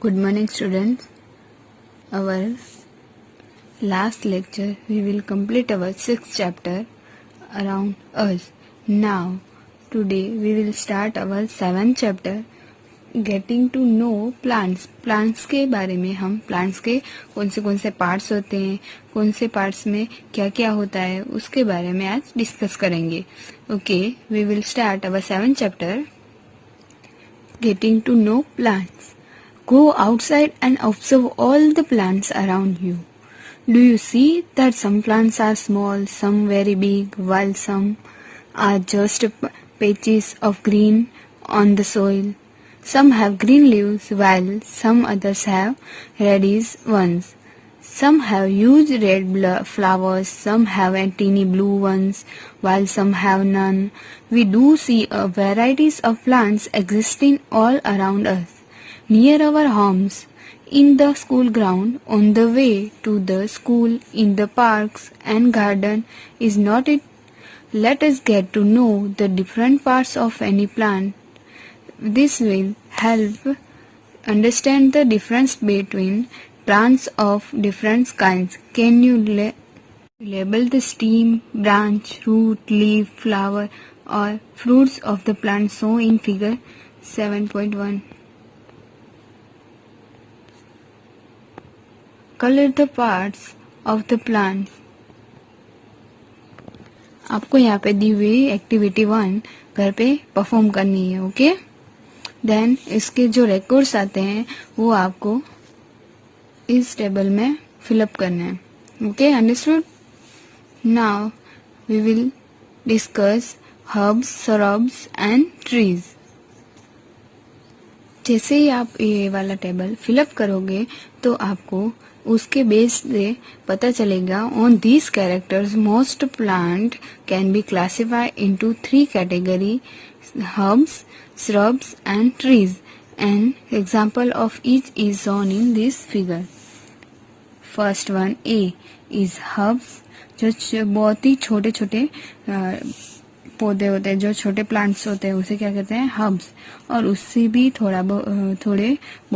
Good morning, students. Our last lecture, we will complete our 6th chapter around us. Now, today we will start our 7th chapter, getting to know plants. Plants के बारे में हम plants के कौन से parts होते हैं, कौन से parts में क्या क्या होता है, उसके बारे में आज discuss करेंगे. Okay, we will start our 7th chapter, getting to know plants. Go outside and observe all the plants around you. Do you see that some plants are small, some very big, while some are just patches of green on the soil? Some have green leaves, while some others have reddish ones. Some have huge red flowers, some have teeny blue ones, while some have none. We do see varieties of plants existing all around us. Near our homes, in the school ground, on the way to the school, in the parks and garden, is not it? Let us get to know the different parts of any plant. This will help understand the difference between plants of different kinds. Can you label the stem, branch, root, leaf, flower or fruits of the plant shown in figure 7.1? Color the parts of the plant. आपको यहाँ पे दी हुई activity 1 घर पे perform करनी है. Okay, then इसके जो रिकॉर्ड्स आते हैं वो आपको इस टेबल में फिलअप करना है. Okay, understood. Now we will discuss herbs, shrubs and trees. जैसे ही आप ये वाला टेबल फिलअप करोगे तो आपको उसके बेस से पता चलेगा on these characters most plant can be classified into 3 category: herbs, shrubs and trees. An example of each is shown in this figure. First one, A, is herbs, जो बहुत ही छोटे छोटे पौधे होते हैं, जो छोटे प्लांट्स होते हैं उसे क्या कहते हैं? हर्ब्स. और उससे भी थोड़े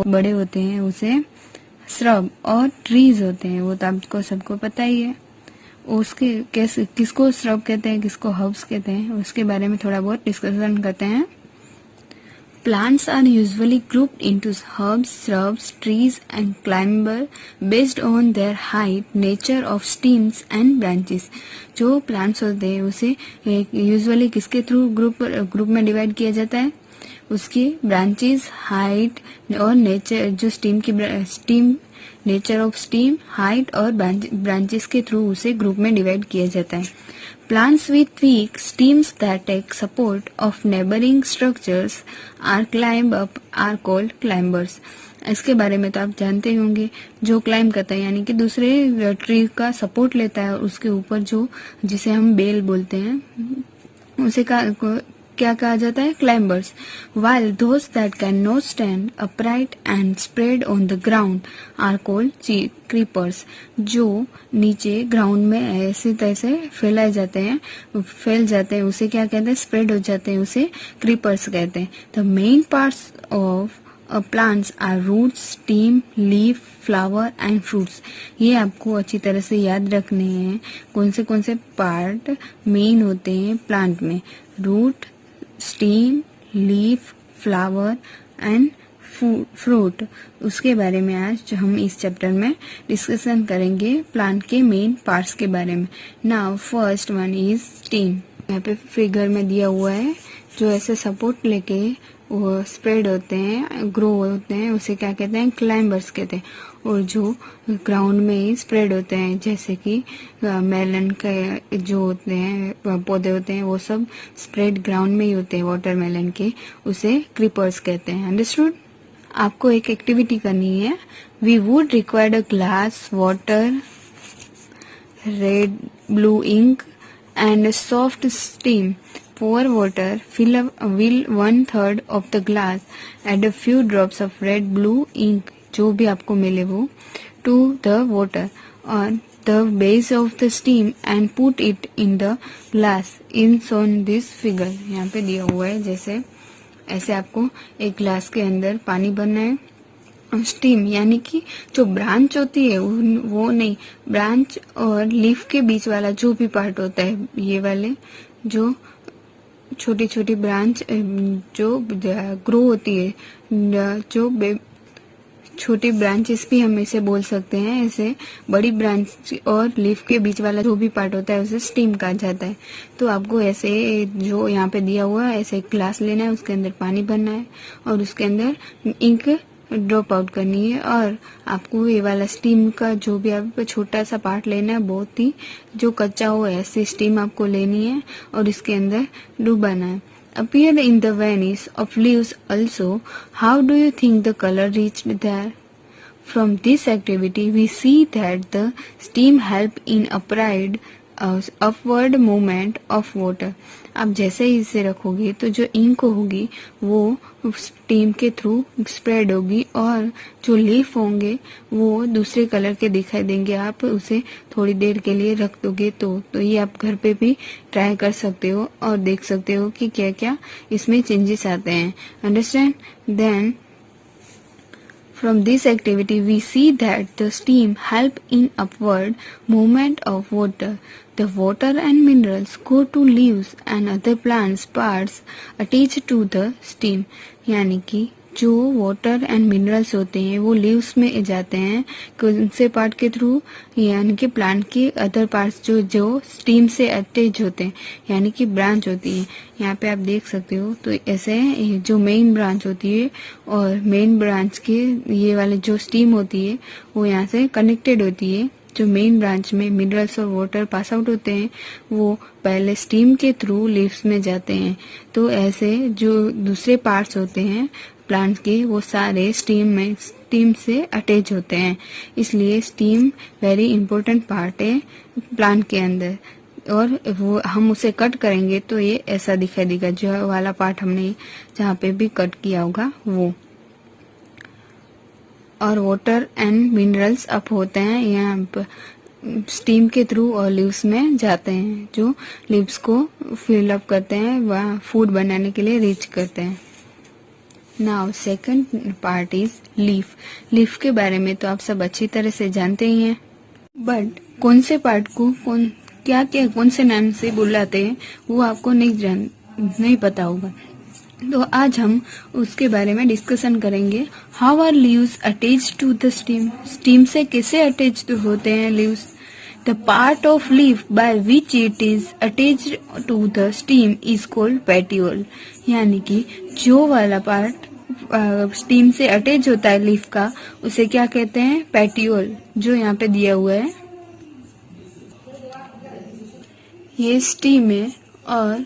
बड़े होते हैं उसे श्रब. और ट्रीज होते हैं वो तो आपको सबको पता ही है. उसके किसको श्रब कहते हैं, किसको हर्ब्स कहते हैं, उसके बारे में थोड़ा बहुत डिस्कशन करते हैं. Plants are usually grouped into herbs, shrubs, trees and climber based on their height, nature of stems and branches. जो plants होते हैं उसे usually किसके थ्रू ग्रुप में डिवाइड किया जाता है? उसकी ब्रांचेस, हाइट और नेचर, जो steam nature of steam, height और ब्रांचेस के थ्रू उसे ग्रुप में डिवाइड किया जाता है. Plants with weak stems that take support of neighboring structures are climb up are called climbers. इसके बारे में तो आप जानते ही होंगे. जो क्लाइंब करता है यानी कि दूसरे ट्री का सपोर्ट लेता है और उसके ऊपर जो जिसे हम बेल बोलते हैं उसे क्या कहा जाता है? Climbers. While those that cannot stand upright and spread on the ground are called creepers. जो नीचे ग्राउंड में ऐसे तैसे फैल जाते हैं उसे क्या कहते हैं? स्प्रेड हो जाते हैं, उसे क्रीपर्स कहते हैं. The main parts of plants are roots, stem, leaf, flower and fruits. ये आपको अच्छी तरह से याद रखने हैं कौन से पार्ट मेन होते हैं प्लांट में. Root, stem, leaf, flower and fruit. उसके बारे में आज हम इस चैप्टर में डिस्कशन करेंगे प्लांट के मेन पार्ट्स के बारे में. Now first one is steam. यहाँ पे फिगर में दिया हुआ है, जो ऐसे सपोर्ट लेके वो स्प्रेड होते हैं, ग्रो होते हैं, उसे क्या कहते हैं? क्लाइंबर्स कहते हैं. और जो ग्राउंड में ही स्प्रेड होते हैं जैसे कि मेलन के जो होते हैं पौधे होते हैं वो सब स्प्रेड ग्राउंड में ही होते हैं वाटरमेलन के, उसे क्रीपर्स कहते हैं. अंडरस्टूड. आपको एक एक्टिविटी करनी है. We would required a glass, water, red blue ink and soft stem. Pour water, fill 1/3 of the glass, add a few drops of red blue ink, जो भी आपको मिले वो, to the water on the base of the steam and put it in the glass in shown this figure. यहाँ पे दिया हुआ है जैसे ऐसे आपको एक ग्लास के अंदर पानी भरना है स्टीम यानी कि जो ब्रांच होती है वो नहीं, ब्रांच और लीफ के बीच वाला जो भी पार्ट होता है, ये वाले जो छोटी छोटी ब्रांच जो ग्रो होती है, जो छोटी ब्रांचेस भी हम इसे बोल सकते हैं, ऐसे बड़ी ब्रांच और लीफ के बीच वाला जो भी पार्ट होता है उसे स्टीम कहा जाता है। तो आपको ऐसे जो यहाँ पे दिया हुआ है ऐसे एक ग्लास लेना है, उसके अंदर पानी भरना है और उसके अंदर इंक ड्रॉप आउट करनी है और आपको ये वाला स्टीम का जो भी आप छोटा सा पार्ट लेना है, बहुत ही जो कच्चा हो ऐसे स्टीम आपको लेनी है और इसके अंदर डुबाना है। Appeared in the vanish of leaves also. How do you think the color reached there? From this activity, we see that the steam help in upward movement of water. आप जैसे ही इसे रखोगे तो जो इंक होगी वो स्टीम के through spread होगी और जो लीफ होंगे वो दूसरे कलर के दिखाई देंगे। आप उसे थोड़ी देर के लिए रख दोगे तो ये आप घर पे भी ट्राई कर सकते हो और देख सकते हो कि क्या क्या इसमें चेंजेस आते हैं। Understand? Then from this activity, we see that the steam help in upward movement of water. The water and minerals go to leaves and other plants parts attached to the steam. यानी कि जो water and minerals होते हैं वो leaves में जाते हैं कौन से पार्ट के थ्रू, यानी कि प्लांट के अदर पार्ट्स जो स्टीम से अटैच होते हैं, यानी कि ब्रांच होती है। यहाँ पे आप देख सकते हो तो ऐसे जो मेन ब्रांच होती है और मेन ब्रांच के ये वाले जो स्टीम होती है वो यहाँ से कनेक्टेड होती है। जो मेन ब्रांच में मिनरल्स और वाटर पास आउट होते हैं वो पहले स्टीम के थ्रू लीव्स में जाते हैं। तो ऐसे जो दूसरे पार्ट्स होते हैं प्लांट्स के वो सारे स्टीम से अटैच होते हैं। इसलिए स्टीम वेरी इंपॉर्टेंट पार्ट है प्लांट के अंदर और वो हम उसे कट करेंगे तो ये ऐसा दिखाई देगा, जो वाला पार्ट हमने जहाँ पे भी कट किया होगा वो। और वाटर एंड मिनरल्स अप होते हैं यहाँ स्टीम के थ्रू और लीव्स में जाते हैं, जो लीव्स को फिल अप करते हैं वह फूड बनाने के लिए रीच करते हैं। Now second part is leaf. Leaf के बारे में तो आप सब अच्छी तरह से जानते ही हैं, बट कौन से पार्ट को कौन से नाम से बुलाते हैं वो आपको नहीं पता होगा। तो आज हम उसके बारे में डिस्कशन करेंगे। How are leaves attached to the stem? Stem से कैसे अटैच्ड होते हैं leaves? The part of leaf by which it is attached to the stem is called petiole. यानी कि जो वाला पार्ट स्टीम से अटैच होता है लीफ का उसे क्या कहते हैं? पेटियोल। जो यहाँ पे दिया हुआ है ये स्टीम है और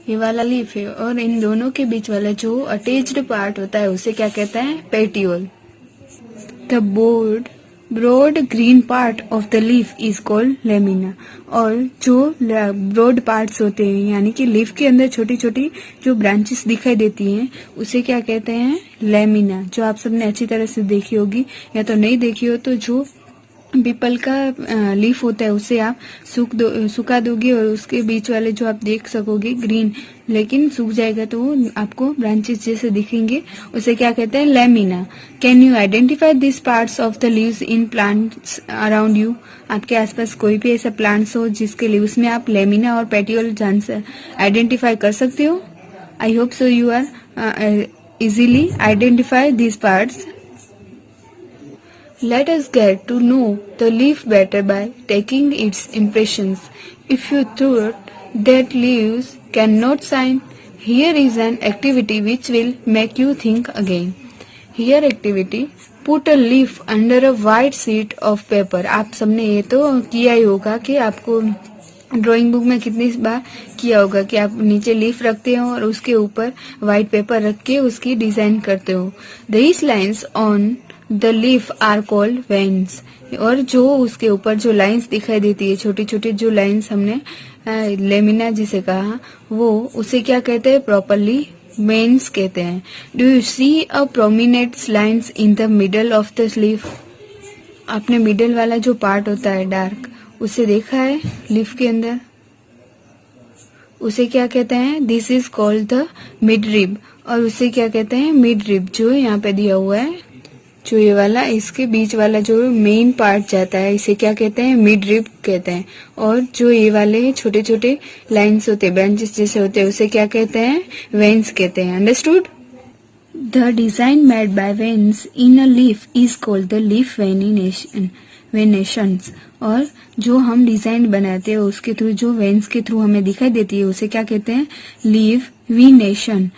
ये वाला लीफ है और इन दोनों के बीच वाला जो अटैच्ड पार्ट होता है उसे क्या कहते हैं? Petiole. The broad green part of the leaf is called lamina. और जो ब्रॉड पार्ट्स होते हैं यानी कि लीफ के अंदर छोटी छोटी जो ब्रांचेस दिखाई देती हैं उसे क्या कहते हैं? लेमिना। जो आप सबने अच्छी तरह से देखी होगी, या तो नहीं देखी हो तो जो पीपल का लीफ होता है उसे आप सुखा दोगे और उसके बीच वाले जो आप देख सकोगे ग्रीन, लेकिन सूख जाएगा तो वो आपको ब्रांचेस जैसे दिखेंगे, उसे क्या कहते हैं? Lamina. Can you identify this parts of the leaves in plants around you? आपके आसपास कोई भी ऐसा प्लांट्स हो जिसके लीव्स में आप लेमिना और पेटियोल आइडेंटिफाई कर सकते हो? I hope so you are easily identify this parts. Let us get to know the leaf better by taking its impressions. If you thought that leaves cannot shine, here is an activity which will make you think again. Here activity: put a leaf under a white sheet of paper. आप सबने ये तो किया ही होगा कि आपको drawing book में कितनी बार किया होगा कि आप नीचे लीफ रखते हो और उसके ऊपर व्हाइट पेपर रख के उसकी डिजाइन करते हो। These lines on the leaf are called veins. और जो उसके ऊपर जो लाइंस दिखाई देती है, छोटी छोटी जो लाइंस हमने लेमिना जिसे कहा, वो उसे क्या कहते हैं? प्रॉपरली वेन्स कहते हैं। Do you see a prominent lines in the middle of the leaf? आपने मिडल वाला जो पार्ट होता है डार्क, उसे देखा है लीफ के अंदर? उसे क्या कहते हैं? This is called the mid rib. और उसे क्या कहते हैं? Mid rib. जो यहाँ पे दिया हुआ है जो ये वाला इसके बीच वाला जो मेन पार्ट जाता है इसे क्या कहते हैं, मिड रिब कहते हैं। और जो ये वाले छोटे छोटे लाइंस होते हैं, ब्रांचेस जैसे होते हैं, उसे क्या कहते हैं, वेन्स कहते हैं। Understood? The design made by veins in a leaf is called the leaf venations. और जो हम डिजाइन बनाते हैं उसके थ्रू, जो वेन्स के थ्रू हमें दिखाई देती है, उसे क्या कहते हैं, leaf venation.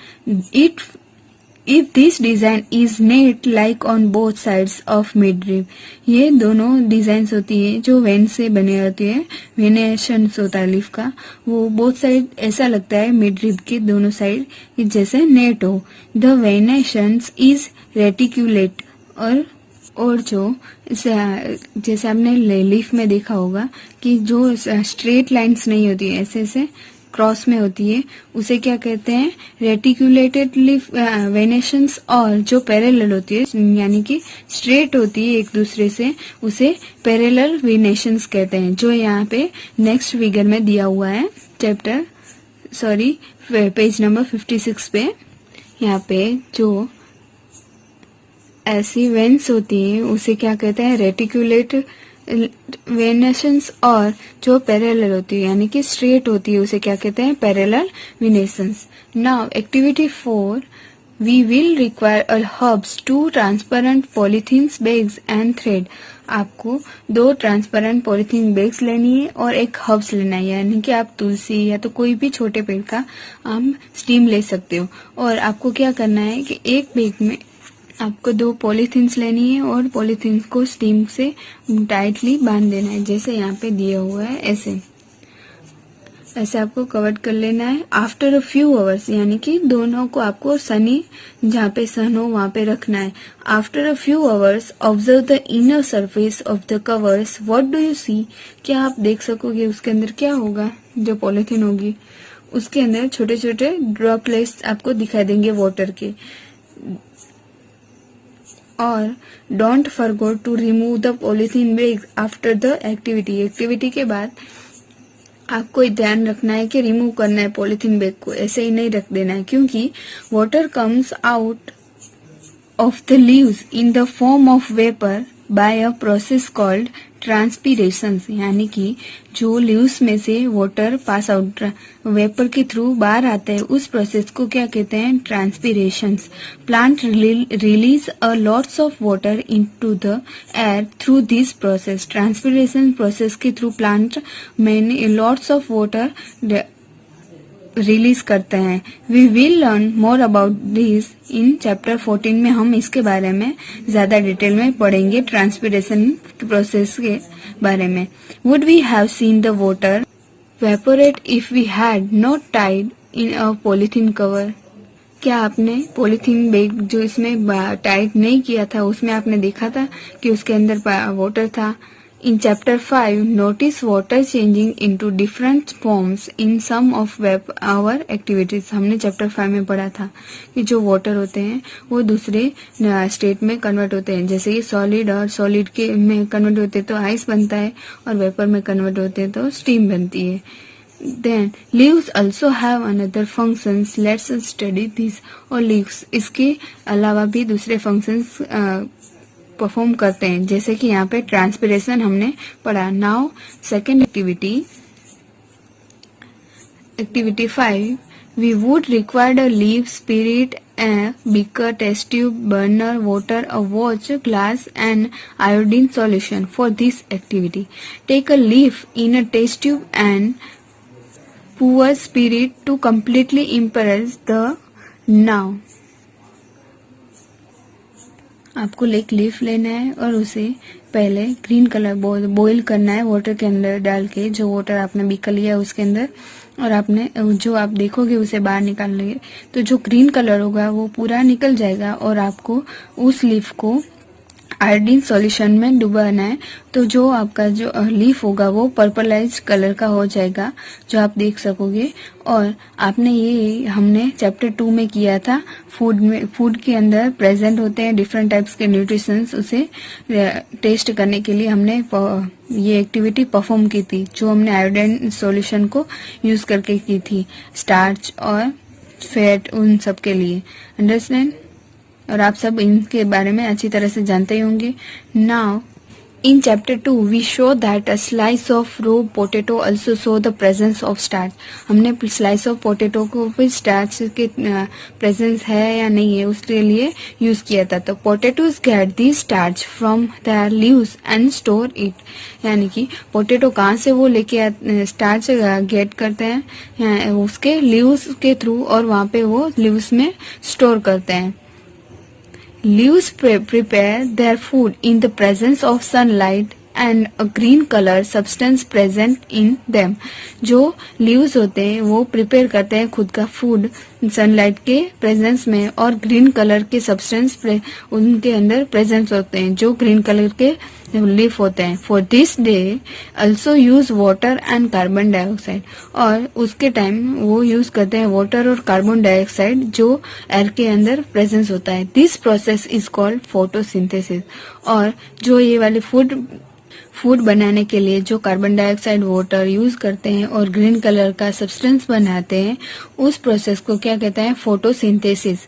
If this design is neat like on both sides of midrib, ये दोनों डिजाइन होती है जो वेन से बने होती है, वेनेशन होता है लीफ का, वो बोथ साइड ऐसा लगता है मिडरिब के दोनों साइड जैसे नेट हो। The venation is reticulate. और जो जैसे आपने लीफ में देखा होगा कि जो स्ट्रेट लाइंस नहीं होती है, ऐसे ऐसे क्रॉस में होती है, उसे क्या कहते हैं, रेटिकुलेटेड लीफ वेनेशंस। और जो पैरेलल होती है यानी कि स्ट्रेट होती है एक दूसरे से, उसे पैरेलल वेनेशंस कहते हैं, जो यहाँ पे नेक्स्ट फिगर में दिया हुआ है पेज नंबर 56 पे। यहाँ पे जो ऐसी वेन्स होती है उसे क्या कहते हैं, रेटिकुलेटेड वेनेशंस। और जो पैरेलल होती है यानी कि स्ट्रेट होती है उसे क्या कहते हैं, parallel venations. Now activity 4, we will require a herbs, 2 transparent polythene bags and thread. आपको 2 ट्रांसपेरेंट पॉलीथीन बैग्स लेनी है और एक हर्ब्स लेना है, यानी कि आप तुलसी या तो कोई भी छोटे पेड़ का आप स्टीम ले सकते हो। और आपको क्या करना है कि एक बैग में आपको 2 पॉलीथीन्स लेनी है और पॉलीथीन्स को स्टीम से टाइटली बांध देना है, जैसे यहाँ पे दिया हुआ है ऐसे आपको कवर कर लेना है। आफ्टर अ फ्यू आवर्स, यानी कि दोनों को आपको सनी, जहाँ पे सन हो वहां पे रखना है। After a few hours observe the inner surface of the covers, what do you see. क्या आप देख सकोगे उसके अंदर क्या होगा, जो पॉलीथीन होगी उसके अंदर छोटे छोटे ड्रॉपलेट्स आपको दिखाई देंगे वाटर के। और don't forget to remove the polythene bag after the activity के बाद आपको ध्यान रखना है कि रिमूव करना है पॉलीथीन बैग को, ऐसे ही नहीं रख देना है, क्योंकि water comes out of the leaves in the form of vapour by a process called transpiration. यानी कि जो लीव्स में से वाटर पास आउट वेपर के थ्रू बाहर आता है, उस प्रोसेस को क्या कहते हैं, transpiration. Plant release a lots of water into the air through this process. Transpiration process के थ्रू प्लांट में लॉट्स ऑफ वाटर रिलीज करते हैं। We will learn more about this in chapter 14 में। हम इसके बारे में ज्यादा डिटेल में पढ़ेंगे, ट्रांसपीरेशन प्रोसेस के बारे में। Would we have seen the water vaporate if we had not tied in a polythene cover. क्या आपने पॉलीथीन बैग जो इसमें टाइट नहीं किया था उसमें आपने देखा था कि उसके अंदर वाटर था। In chapter 5, notice water changing into different forms in some of our activities। हमने चैप्टर 5 में पढ़ा था कि जो वाटर होते हैं वो दूसरे स्टेट में कन्वर्ट होते हैं, जैसे कि सॉलिड, और सॉलिड के में कन्वर्ट होते हैं तो आइस बनता है, और वेपर में कन्वर्ट होते हैं तो स्टीम बनती है। Then leaves also have another functions. Let's study this। और leaves इसके अलावा भी दूसरे functions परफॉर्म करते हैं, जैसे कि यहाँ पे ट्रांसपीरेशन हमने पढ़ा। Now second activity 5, we would require a leaf, spirit, a beaker, test tube, burner, water, a watch, glass and iodine solution. For this activity, take a leaf in a test tube and pour spirit to completely immerse the now। आपको एक leaf लेना है और उसे पहले green colour boil करना है water के अंदर डाल के, जो वाटर आपने बीकर लिया उसके अंदर, और आपने जो आप देखोगे उसे बाहर निकाल लेंगे तो जो ग्रीन कलर होगा वो पूरा निकल जाएगा, और आपको उस लीफ को आयोडीन सॉल्यूशन में डुबाना है। तो जो आपका जो लीफ होगा वो पर्पलाइज कलर का हो जाएगा, जो आप देख सकोगे। और आपने ये हमने चैप्टर 2 में किया था, फूड के अंदर प्रेजेंट होते हैं डिफरेंट टाइप्स के न्यूट्रिशंस, उसे टेस्ट करने के लिए हमने ये एक्टिविटी परफॉर्म की थी, जो हमने आयोडीन सॉल्यूशन को यूज करके की थी, स्टार्च और फैट उन सब के लिए। अंडरस्टैंड? और आप सब इनके बारे में अच्छी तरह से जानते ही होंगे. Now in chapter 2 we show that a slice of raw potato also show the presence of starch. हमने slice of potato को भी starch के presence है या नहीं है उसके लिए यूज किया था. तो potatoes get this starch from their leaves and store it. यानी कि पोटैटो कहाँ से वो लेके स्टार्च गेट करते हैं उसके लीव्स के थ्रू और वहाँ पे वो लीव्स में स्टोर करते हैं. Leaves prepare their food in the presence of sunlight and a green color substance present in them. जो leaves होते हैं वो प्रिपेयर करते हैं खुद का फूड सनलाइट के प्रेजेंस में और ग्रीन कलर के सब्सटेंस उनके अंदर प्रेजेंस होते हैं जो ग्रीन कलर के लीफ होते हैं. For this day also use water and carbon dioxide. और उसके टाइम वो यूज करते हैं वाटर और कार्बन डाइऑक्साइड जो एयर के अंदर प्रेजेंस होता है. This process is called photosynthesis. और जो ये वाले फूड बनाने के लिए जो कार्बन डाइऑक्साइड वाटर यूज करते हैं और ग्रीन कलर का सब्सटेंस बनाते हैं उस प्रोसेस को क्या कहते हैं photosynthesis.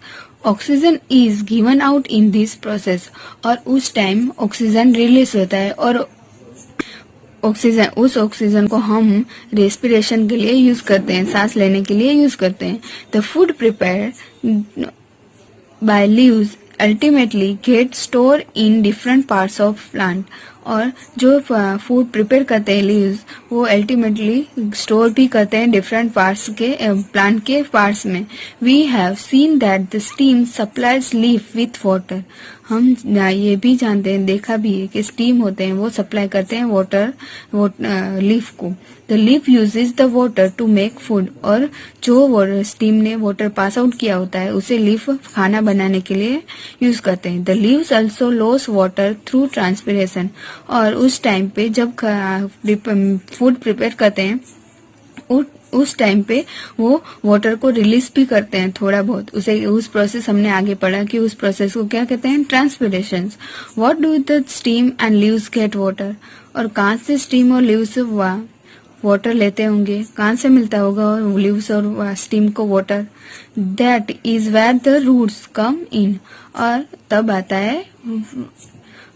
Oxygen is given out in this process. और उस टाइम ऑक्सीजन रिलीज होता है और उस ऑक्सीजन को हम रेस्पिरेशन के लिए यूज करते हैं सांस लेने के लिए यूज करते हैं. The food prepared by leaves ultimately get store in different parts of plant. और जो फूड प्रिपेयर करते हैं लीव्स वो अल्टीमेटली स्टोर भी करते हैं डिफरेंट पार्ट्स के प्लांट के पार्ट्स में. We have seen that the stem supplies leaf with water. हम ये भी जानते हैं देखा भी है कि स्टीम होते हैं वो सप्लाई करते हैं वाटर लीफ को. The leaf uses the water to make food. और जो स्टीम ने वाटर पास आउट किया होता है उसे लीफ खाना बनाने के लिए यूज करते हैं. The leaves also loss water through transpiration. और उस टाइम पे जब फूड प्रिपेयर करते हैं उस टाइम पे वो वाटर को रिलीज भी करते हैं थोड़ा बहुत. उस प्रोसेस हमने आगे पढ़ा कि उस प्रोसेस को क्या कहते हैं transpiration. What do the steam and leaves get water. और कहाँ से स्टीम और लीव्स वाटर लेते होंगे कहाँ से मिलता होगा और लीव्स और स्टीम को water. That is where the roots come in. और तब आता है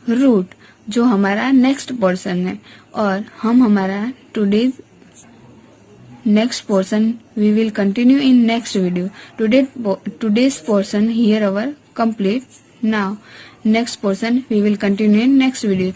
रूट जो हमारा नेक्स्ट पोर्शन है. और हम हमारा next portion we will continue in next video. Today's portion here our complete. Now next portion we will continue in next video.